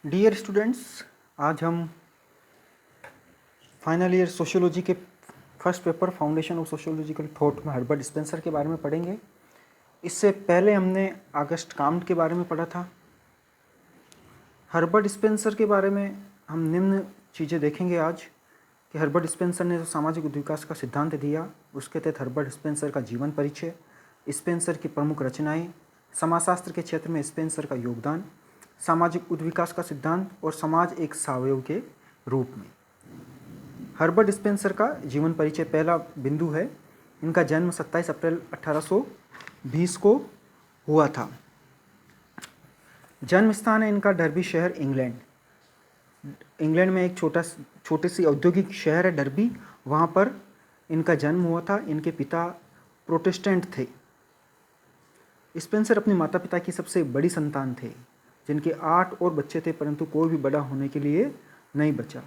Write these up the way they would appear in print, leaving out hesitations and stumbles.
Dear students, आज हम final year sociology के first paper foundation of sociological thought में हर्बर्ट स्पेंसर के बारे में पढ़ेंगे। इससे पहले हमने ऑगस्ट काम्ट के बारे में पढ़ा था। हर्बर्ट स्पेंसर के बारे में हम निम्न चीज़ें देखेंगे आज कि हर्बर्ट स्पेंसर ने जो सामाजिक विकास का सिद्धांत दिया, उसके तहत हर्बर्ट स्पेंसर का जीवन परिचय, स्पेंसर की प्रमुख रचनाएं, समाजशास्त्र के क्षेत्र में स्पेंसर का योगदान, सामाजिक उद्विकास का सिद्धांत और समाज एक सावयव के रूप में। हर्बर्ट स्पेंसर का जीवन परिचय पहला बिंदु है। इनका जन्म 27 अप्रैल 1820 को हुआ था। जन्म स्थान है इनका डर्बी शहर, इंग्लैंड। इंग्लैंड में एक छोटी सी औद्योगिक शहर है डर्बी, वहाँ पर इनका जन्म हुआ था। इनके पिता प्रोटेस्टेंट थे। स्पेंसर अपने माता पिता की सबसे बड़ी संतान थे, जिनके 8 और बच्चे थे, परंतु कोई भी बड़ा होने के लिए नहीं बचा।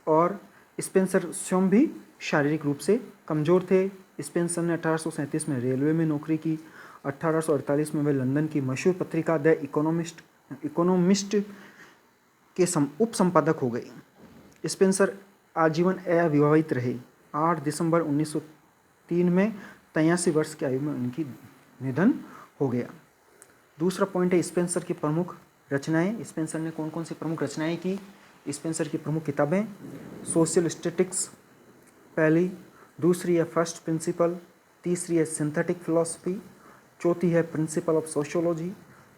और स्पेंसर स्वयं भी शारीरिक रूप से कमज़ोर थे। स्पेंसर ने 1837 में रेलवे में नौकरी की। 1848 में वे लंदन की मशहूर पत्रिका द इकोनोमिस्ट के उप संपादक हो गए। स्पेंसर आजीवन अविवाहित रहे। 8 दिसंबर 1903 में 83 वर्ष की आयु में उनकी निधन हो गया। दूसरा पॉइंट है स्पेंसर की प्रमुख रचनाएं। स्पेंसर ने कौन कौन सी प्रमुख रचनाएं की? स्पेंसर की प्रमुख किताबें: सोशल स्टैटिक्स पहली, दूसरी है फर्स्ट प्रिंसिपल, तीसरी है सिंथेटिक फिलॉसफी, चौथी है प्रिंसिपल ऑफ सोशियोलॉजी,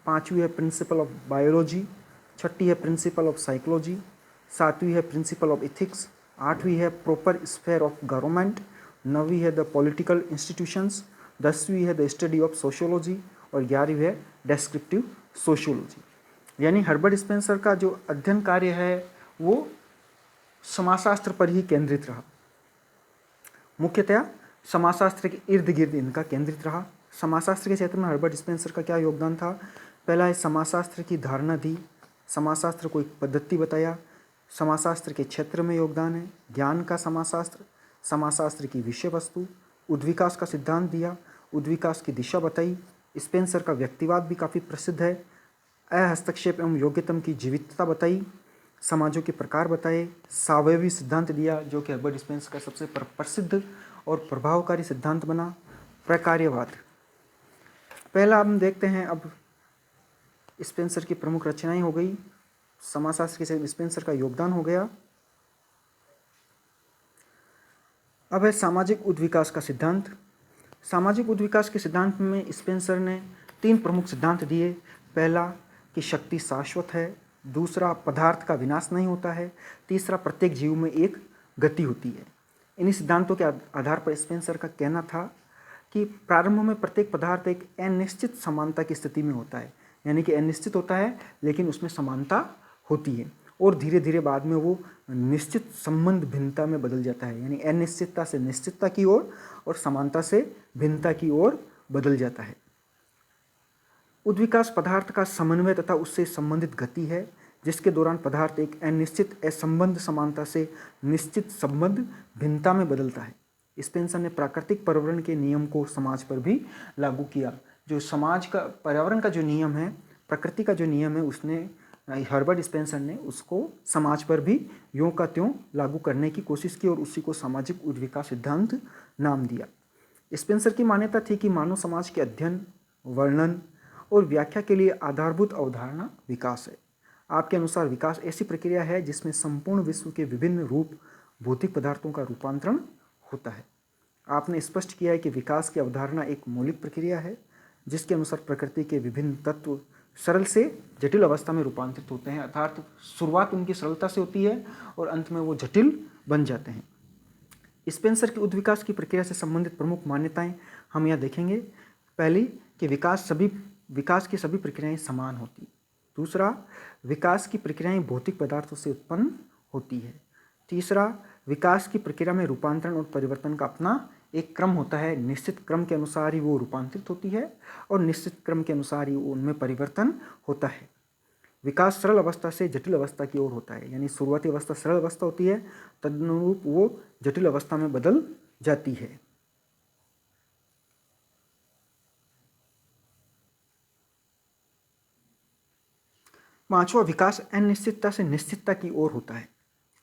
पांचवी है प्रिंसिपल ऑफ बायोलॉजी, छठी है प्रिंसिपल ऑफ साइकोलॉजी, सातवीं है प्रिंसिपल ऑफ इथिक्स, आठवीं है प्रॉपर स्फेयर ऑफ गवर्नमेंट, नौवीं है द पॉलिटिकल इंस्टीट्यूशंस, 10वीं है द स्टडी ऑफ सोशियोलॉजी और 11वीं है डेस्क्रिप्टिव सोशियोलॉजी। यानी हर्बर्ट स्पेंसर का जो अध्ययन कार्य है वो समाजशास्त्र पर ही केंद्रित रहा। मुख्यतया समाजशास्त्र के इर्द गिर्द इनका केंद्रित रहा। समाजशास्त्र के क्षेत्र में हर्बर्ट स्पेंसर का क्या योगदान था? पहला है समाजशास्त्र की धारणा दी, समाजशास्त्र को एक पद्धति बताया। समाजशास्त्र के क्षेत्र में योगदान है ज्ञान का समाजशास्त्र, समाजशास्त्र की विषय वस्तु, उद्विकास का सिद्धांत दिया, उद्विकास की दिशा बताई। स्पेंसर का व्यक्तिवाद भी काफ़ी प्रसिद्ध है। अहस्तक्षेप एवं योग्यतम की जीवितता बताई, समाजों के प्रकार बताए, सावयवी सिद्धांत दिया जो कि हर्बर्ट स्पेंसर का सबसे प्रसिद्ध और प्रभावकारी सिद्धांत बना। प्रकार्यवाद पहला हम देखते हैं। अब स्पेंसर की प्रमुख रचनाएं हो गई, समाजशास्त्र के स्पेंसर का योगदान हो गया। अब है सामाजिक उद्विकास का सिद्धांत। सामाजिक उद्विकास के सिद्धांत में स्पेंसर ने 3 प्रमुख सिद्धांत दिए। पहला कि शक्ति शाश्वत है, दूसरा पदार्थ का विनाश नहीं होता है, तीसरा प्रत्येक जीव में एक गति होती है। इन्हीं सिद्धांतों के आधार पर स्पेंसर का कहना था कि प्रारंभ में प्रत्येक पदार्थ एक अनिश्चित समानता की स्थिति में होता है, यानी कि अनिश्चित होता है लेकिन उसमें समानता होती है, और धीरे धीरे बाद में वो निश्चित संबंध भिन्नता में बदल जाता है, यानी अनिश्चितता से निश्चितता की ओर और समानता से भिन्नता की ओर बदल जाता है। उद्विकास पदार्थ का समन्वय तथा उससे संबंधित गति है, जिसके दौरान पदार्थ एक अनिश्चित असंबद्ध समानता से निश्चित संबद्ध भिन्नता में बदलता है। स्पेंसर ने प्राकृतिक पर्यावरण के नियम को समाज पर भी लागू किया। जो समाज का पर्यावरण का जो नियम है, प्रकृति का जो नियम है, उसने हर्बर्ट स्पेंसर ने उसको समाज पर भी यों का त्यों लागू करने की कोशिश की और उसी को सामाजिक उद्विकास सिद्धांत नाम दिया। स्पेंसर की मान्यता थी कि मानव समाज के अध्ययन, वर्णन और व्याख्या के लिए आधारभूत अवधारणा विकास है। आपके अनुसार विकास ऐसी प्रक्रिया है जिसमें संपूर्ण विश्व के विभिन्न रूप भौतिक पदार्थों का रूपांतरण होता है। आपने स्पष्ट किया है कि विकास की अवधारणा एक मौलिक प्रक्रिया है जिसके अनुसार प्रकृति के विभिन्न तत्व सरल से जटिल अवस्था में रूपांतरित होते हैं, अर्थात शुरुआत उनकी सरलता से होती है और अंत में वो जटिल बन जाते हैं। स्पेंसर की उद्विकास की प्रक्रिया से संबंधित प्रमुख मान्यताएं हम यहाँ देखेंगे। पहली कि विकास की सभी प्रक्रियाएं समान होती। दूसरा, विकास की प्रक्रियाएं भौतिक पदार्थों से उत्पन्न होती है। तीसरा, विकास की प्रक्रिया में रूपांतरण और परिवर्तन का अपना एक क्रम होता है, निश्चित क्रम के अनुसार ही वो रूपांतरित होती है और निश्चित क्रम के अनुसार ही उनमें परिवर्तन होता है। विकास सरल अवस्था से जटिल अवस्था की ओर होता है, यानी शुरुआती अवस्था सरल अवस्था होती है, तदनुरूप वो जटिल अवस्था में बदल जाती है। पांचवा, विकास अनिश्चितता से निश्चितता की ओर होता है।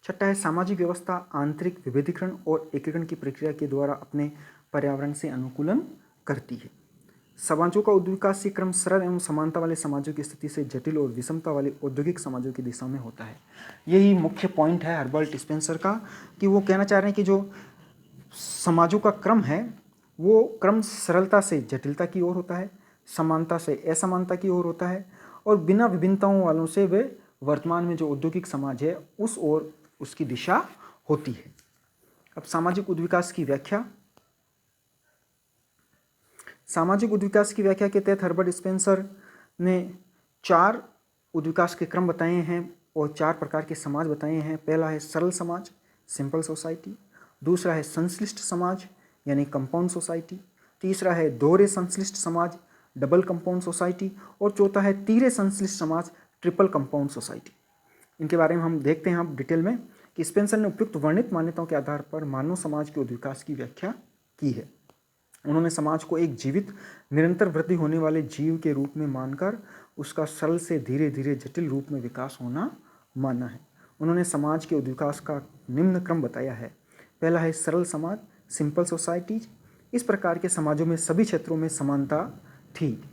छठा है, सामाजिक व्यवस्था आंतरिक विभेदीकरण और एकीकरण की प्रक्रिया के द्वारा अपने पर्यावरण से अनुकूलन करती है। समाजों का उद्विकासीय क्रम सरल एवं समानता वाले समाजों की स्थिति से जटिल और विषमता वाले औद्योगिक समाजों की दिशा में होता है। यही मुख्य पॉइंट है हर्बर्ट स्पेंसर का, कि वो कहना चाह रहे हैं कि जो समाजों का क्रम है वो क्रम सरलता से जटिलता की ओर होता है, समानता से असमानता की ओर होता है, और बिना विभिन्नताओं वालों से वे वर्तमान में जो औद्योगिक समाज है उस ओर उसकी दिशा होती है। अब सामाजिक उद्विकास की व्याख्या। सामाजिक उद्विकास की व्याख्या के तहत हर्बर्ट स्पेंसर ने 4 उद्विकास के क्रम बताए हैं और 4 प्रकार के समाज बताए हैं। पहला है सरल समाज, सिंपल सोसाइटी। दूसरा है संश्लिष्ट समाज यानी कंपाउंड सोसाइटी। तीसरा है दोहरे संश्लिष्ट समाज, डबल कंपाउंड सोसाइटी। और चौथा है तीरे संश्लिष्ट समाज, ट्रिपल कंपाउंड सोसाइटी। इनके बारे में हम देखते हैं अब डिटेल में कि स्पेंसर ने उपयुक्त वर्णित मान्यताओं के आधार पर मानव समाज के उद्विकास की व्याख्या की है। उन्होंने समाज को एक जीवित निरंतर वृद्धि होने वाले जीव के रूप में मानकर उसका सरल से धीरे धीरे जटिल रूप में विकास होना माना है। उन्होंने समाज के उद्विकास का निम्न क्रम बताया है। पहला है सरल समाज, सिंपल सोसाइटीज। इस प्रकार के समाजों में सभी क्षेत्रों में समानता थी,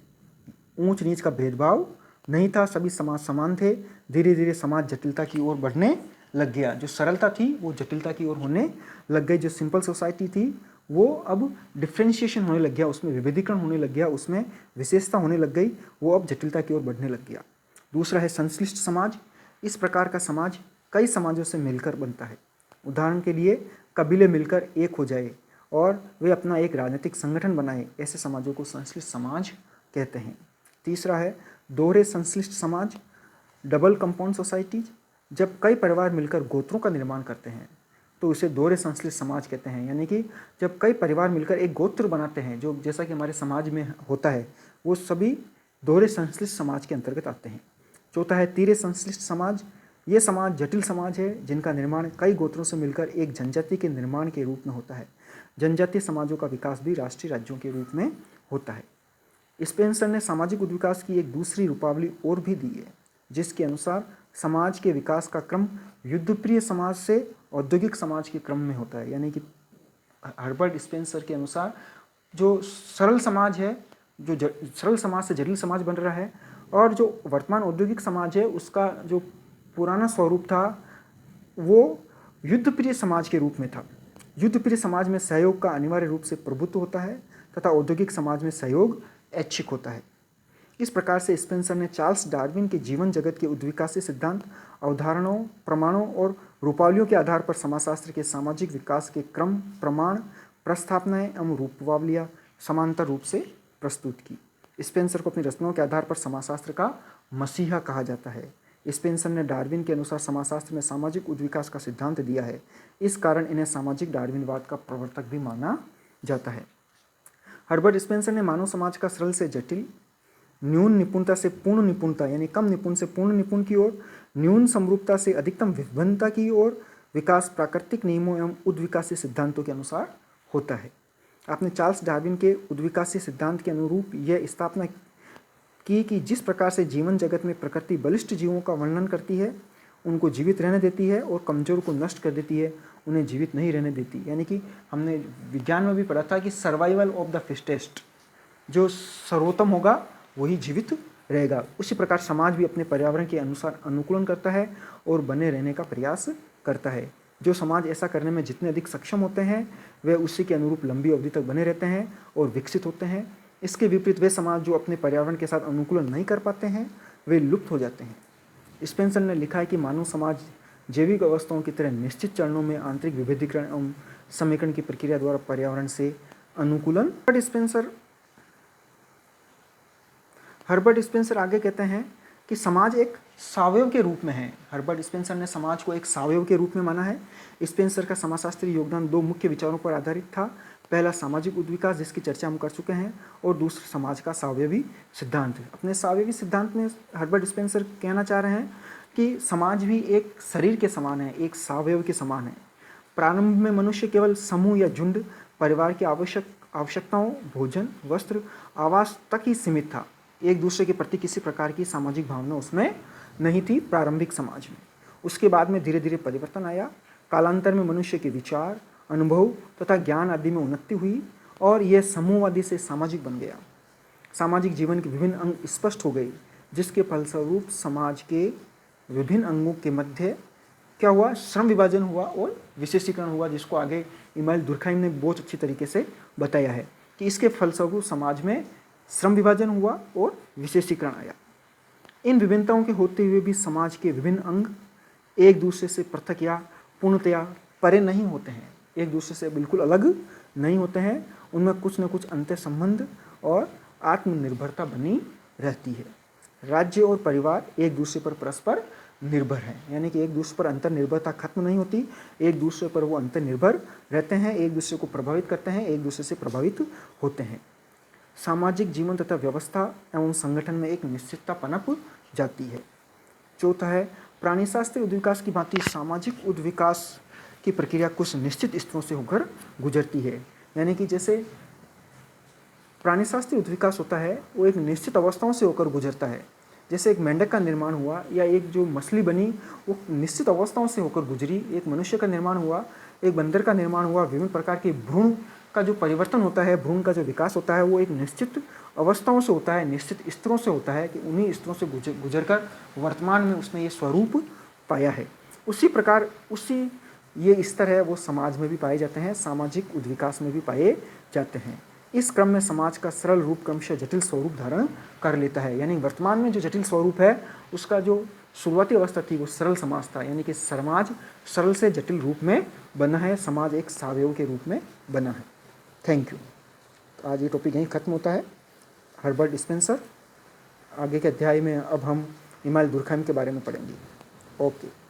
ऊंच नीच का भेदभाव नहीं था, सभी समाज समान थे। धीरे धीरे समाज जटिलता की ओर बढ़ने लग गया। जो सरलता थी वो जटिलता की ओर होने लग गई। जो सिंपल सोसाइटी थी वो अब डिफ्रेंशिएशन होने लग गया, उसमें विभेदीकरण होने लग गया, उसमें विशेषता होने लग गई, वो अब जटिलता की ओर बढ़ने लग गया। दूसरा है संश्लिष्ट समाज। इस प्रकार का समाज कई समाजों से मिलकर बनता है। उदाहरण के लिए कबीले मिलकर एक हो जाए और वे अपना एक राजनीतिक संगठन बनाए, ऐसे समाजों को संश्लिष्ट समाज कहते हैं। तीसरा है दोहरे संश्लिष्ट समाज, डबल कंपाउंड सोसाइटीज। जब कई परिवार मिलकर गोत्रों का निर्माण करते हैं तो उसे दोहरे संश्लिष्ट समाज कहते हैं। यानी कि जब कई परिवार मिलकर एक गोत्र बनाते हैं, जो जैसा कि हमारे समाज में होता है, वो सभी दोहरे संश्लिष्ट समाज के अंतर्गत आते हैं। चौथा है तीरे संश्लिष्ट समाज। ये समाज जटिल समाज है जिनका निर्माण कई गोत्रों से मिलकर एक जनजाति के निर्माण के रूप में होता है। जनजातीय समाजों का विकास भी राष्ट्रीय राज्यों के रूप में होता है। स्पेंसर ने सामाजिक उद्विकास की एक दूसरी रूपावली और भी दी है, जिसके अनुसार समाज के विकास का क्रम युद्धप्रिय समाज से औद्योगिक समाज के क्रम में होता है। यानी कि हर्बर्ट स्पेंसर के अनुसार जो सरल समाज है, जो सरल समाज से जटिल समाज बन रहा है, और जो वर्तमान औद्योगिक समाज है उसका जो पुराना स्वरूप था वो युद्धप्रिय समाज के रूप में था। युद्धप्रिय समाज में सहयोग का अनिवार्य रूप से प्रभुत्व होता है तथा औद्योगिक समाज में सहयोग ऐच्छिक होता है। इस प्रकार से स्पेंसर ने चार्ल्स डार्विन के जीवन जगत के उद्विकासी सिद्धांत, अवधारणाओं, प्रमाणों और रूपावलियों के आधार पर समाजशास्त्र के सामाजिक विकास के क्रम, प्रमाण, प्रस्थापनाएं एवं रूपवावलियां समांतर रूप से प्रस्तुत की। स्पेंसर को अपनी रचनाओं के आधार पर समाजशास्त्र का मसीहा कहा जाता है। स्पेंसर ने डार्विन के अनुसार समाजशास्त्र में सामाजिक उद्विकास का सिद्धांत दिया है। इस कारण इन्हें सामाजिक डार्विनवाद का प्रवर्तक भी माना जाता है। हर्बर्ट स्पेंसर ने मानव समाज का सरल से जटिल, न्यून निपुणता से पूर्ण निपुणता यानी कम निपुण से पूर्ण निपुण की ओर, न्यून समरूपता से अधिकतम विभिन्नता की ओर विकास प्राकृतिक नियमों एवं उद्विकासी सिद्धांतों के अनुसार होता है। आपने चार्ल्स डार्विन के उद्विकासी सिद्धांत के अनुरूप यह स्थापना की कि जिस प्रकार से जीवन जगत में प्रकृति बलिष्ठ जीवों का वर्णन करती है, उनको जीवित रहने देती है और कमजोर को नष्ट कर देती है, उन्हें जीवित नहीं रहने देती। यानी कि हमने विज्ञान में भी पढ़ा था कि सर्वाइवल ऑफ द फिटेस्ट, जो सर्वोत्तम होगा वही जीवित रहेगा। उसी प्रकार समाज भी अपने पर्यावरण के अनुसार अनुकूलन करता है और बने रहने का प्रयास करता है। जो समाज ऐसा करने में जितने अधिक सक्षम होते हैं वे उसी के अनुरूप लंबी अवधि तक बने रहते हैं और विकसित होते हैं। इसके विपरीत वे समाज जो अपने पर्यावरण के साथ अनुकूलन नहीं कर पाते हैं वे लुप्त हो जाते हैं। स्पेंसर ने लिखा है कि मानव समाज जैविक अवस्थाओं की तरह निश्चित चरणों में आंतरिक विभेदीकरण एवं समीकरण की प्रक्रिया द्वारा पर्यावरण से अनुकूलन। हर्बर्ट स्पेंसर आगे कहते हैं कि समाज एक सावयव के रूप में है। हर्बर्ट स्पेंसर ने समाज को एक सावयव के रूप में माना है। स्पेंसर का समाजशास्त्रीय योगदान 2 मुख्य विचारों पर आधारित था। पहला सामाजिक उद्विकास, जिसकी चर्चा हम कर चुके हैं, और दूसरा समाज का सावयवी सिद्धांत। अपने सावयवी सिद्धांत में हर्बर्ट स्पेंसर कहना चाह रहे हैं कि समाज भी एक शरीर के समान है, एक सावयव के समान है। प्रारंभ में मनुष्य केवल समूह या झुंड, परिवार की आवश्यकताओं, भोजन, वस्त्र, आवास तक ही सीमित था। एक दूसरे के प्रति किसी प्रकार की सामाजिक भावना उसमें नहीं थी प्रारंभिक समाज में। उसके बाद में धीरे धीरे परिवर्तन आया। कालांतर में मनुष्य के विचार, अनुभव तथा ज्ञान आदि में उन्नति हुई और यह समूहवादी से सामाजिक बन गया। सामाजिक जीवन के विभिन्न अंग स्पष्ट हो गए, जिसके फलस्वरूप समाज के विभिन्न अंगों के मध्य क्या हुआ, श्रम विभाजन हुआ और विशेषीकरण हुआ, जिसको आगे इमानुएल दुर्खाइम ने बहुत अच्छी तरीके से बताया है कि इसके फलस्वरूप समाज में श्रम विभाजन हुआ और विशेषीकरण आया। इन विभिन्नताओं के होते हुए भी समाज के विभिन्न अंग एक दूसरे से पृथक या पूर्णतया परे नहीं होते हैं, एक दूसरे से बिल्कुल अलग नहीं होते हैं। उनमें कुछ न कुछ अंतर संबंध और आत्मनिर्भरता बनी रहती है। राज्य और परिवार एक दूसरे पर परस्पर निर्भर हैं, यानी कि एक दूसरे पर अंतर निर्भरता खत्म नहीं होती, एक दूसरे पर वो अंतर निर्भर रहते हैं, एक दूसरे को प्रभावित करते हैं, एक दूसरे से प्रभावित होते हैं। सामाजिक जीवन तथा व्यवस्था एवं संगठन में एक निश्चितता पनप जाती है। चौथा है, प्राणीशास्त्रीय उद्विकास की भांति सामाजिक उद्विकास की प्रक्रिया कुछ निश्चित स्तरों से होकर गुजरती है। यानी कि जैसे प्राणीशास्त्रीय उद्विकास होता है वो एक निश्चित अवस्थाओं से होकर गुजरता है। जैसे एक मेंढक का निर्माण हुआ या एक जो मछली बनी वो निश्चित अवस्थाओं से होकर गुजरी, एक मनुष्य का निर्माण हुआ, एक बंदर का निर्माण हुआ, विभिन्न प्रकार के भ्रूण का जो परिवर्तन होता है, भ्रूण का जो विकास होता है वो एक निश्चित अवस्थाओं से होता है, निश्चित स्तरों से होता है कि उन्हीं स्तरों से गुजरकर वर्तमान में उसने ये स्वरूप पाया है। उसी प्रकार ये स्तर है वो समाज में भी पाए जाते हैं, सामाजिक उद्विकास में भी पाए जाते हैं। इस क्रम में समाज का सरल रूप क्रमशः जटिल स्वरूप धारण कर लेता है। यानी वर्तमान में जो जटिल स्वरूप है उसका जो शुरुआती अवस्था थी वो सरल समाज था, यानी कि समाज सरल से जटिल रूप में बना है, समाज एक सावयव के रूप में बना है। Thank you. तो आज ये टॉपिक यहीं खत्म होता है, हर्बर्ट स्पेंसर। आगे के अध्याय में अब हम इमानुएल दुर्खाइम के बारे में पढ़ेंगे। ओके।